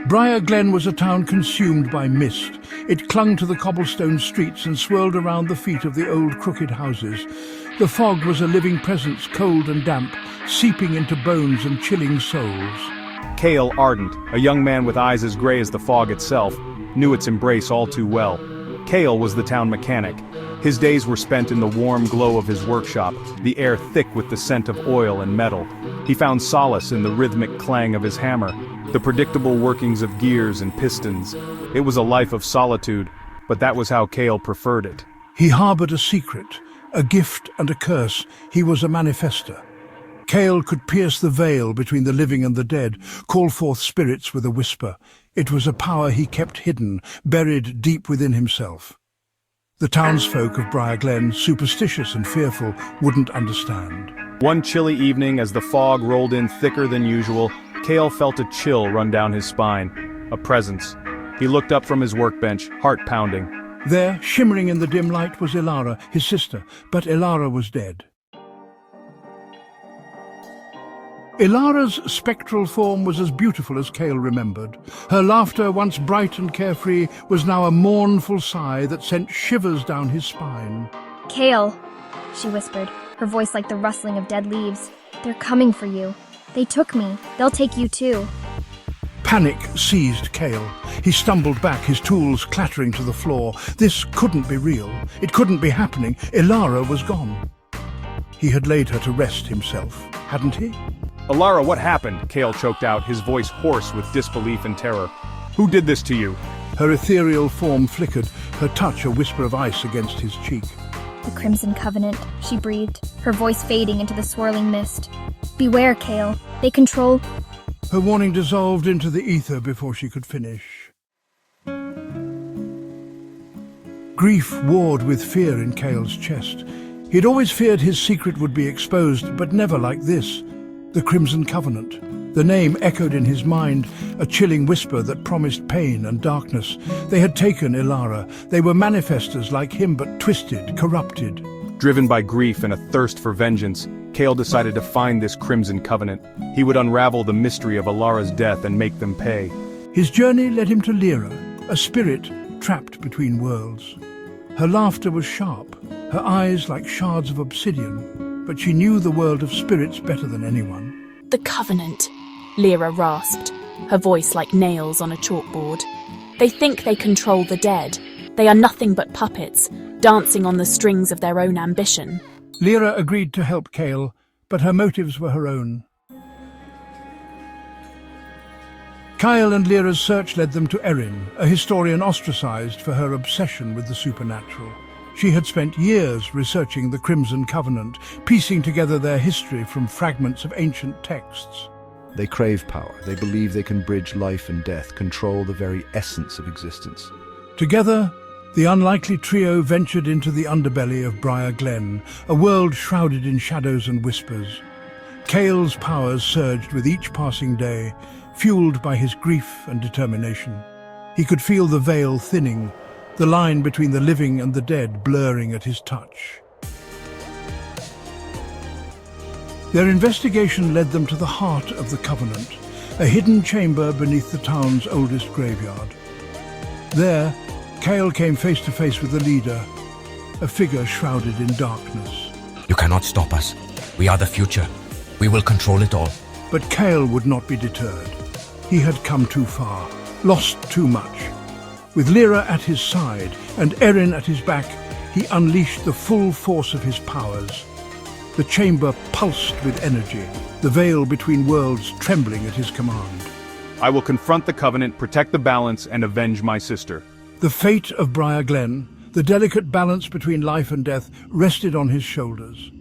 Briar Glen was a town consumed by mist. It clung to the cobblestone streets and swirled around the feet of the old crooked houses. The fog was a living presence, cold and damp, seeping into bones and chilling souls. Cale Ardent, a young man with eyes as gray as the fog itself, knew its embrace all too well. Cale was the town mechanic. His days were spent in the warm glow of his workshop, the air thick with the scent of oil and metal. He found solace in the rhythmic clang of his hammer, the predictable workings of gears and pistons. It was a life of solitude, but that was how Cale preferred it. He harbored a secret, a gift and a curse. He was a manifestor. Cale could pierce the veil between the living and the dead, call forth spirits with a whisper. It was a power he kept hidden, buried deep within himself. The townsfolk of Briar Glen, superstitious and fearful, wouldn't understand. One chilly evening, as the fog rolled in thicker than usual, Cale felt a chill run down his spine, a presence. He looked up from his workbench, heart pounding. There, shimmering in the dim light, was Ilara, his sister, but Ilara was dead. Ilara's spectral form was as beautiful as Cale remembered. Her laughter, once bright and carefree, was now a mournful sigh that sent shivers down his spine. "Cale," she whispered, her voice like the rustling of dead leaves. "They're coming for you. They took me. They'll take you too." Panic seized Cale. He stumbled back, his tools clattering to the floor. This couldn't be real. It couldn't be happening. Ilara was gone. He had laid her to rest himself, hadn't he? "Ilara, what happened?" Cale choked out, his voice hoarse with disbelief and terror. "Who did this to you?" Her ethereal form flickered, her touch a whisper of ice against his cheek. "The Crimson Covenant," she breathed, her voice fading into the swirling mist. "Beware, Cale. They control—" Her warning dissolved into the ether before she could finish. Grief warred with fear in Cale's chest. He'd always feared his secret would be exposed, but never like this. The Crimson Covenant. The name echoed in his mind, a chilling whisper that promised pain and darkness. They had taken Ilara. They were manifestors like him, but twisted, corrupted. Driven by grief and a thirst for vengeance, Cale decided to find this Crimson Covenant. He would unravel the mystery of Ilara's death and make them pay. His journey led him to Lyra, a spirit trapped between worlds. Her laughter was sharp, her eyes like shards of obsidian, but she knew the world of spirits better than anyone. "The Covenant," Lyra rasped, her voice like nails on a chalkboard. "They think they control the dead. They are nothing but puppets, dancing on the strings of their own ambition." Lyra agreed to help Cale, but her motives were her own. Cale and Lyra's search led them to Erin, a historian ostracized for her obsession with the supernatural. She had spent years researching the Crimson Covenant, piecing together their history from fragments of ancient texts. They crave power. They believe they can bridge life and death, control the very essence of existence. Together, the unlikely trio ventured into the underbelly of Briar Glen, a world shrouded in shadows and whispers. Cale's powers surged with each passing day, fueled by his grief and determination. He could feel the veil thinning, the line between the living and the dead blurring at his touch. Their investigation led them to the heart of the Covenant, a hidden chamber beneath the town's oldest graveyard. There, Cale came face to face with the leader, a figure shrouded in darkness. "You cannot stop us. We are the future. We will control it all." But Cale would not be deterred. He had come too far, lost too much. With Lyra at his side and Erin at his back, he unleashed the full force of his powers. The chamber pulsed with energy, the veil between worlds trembling at his command. "I will confront the Covenant, protect the balance, and avenge my sister." The fate of Briar Glen, the delicate balance between life and death, rested on his shoulders.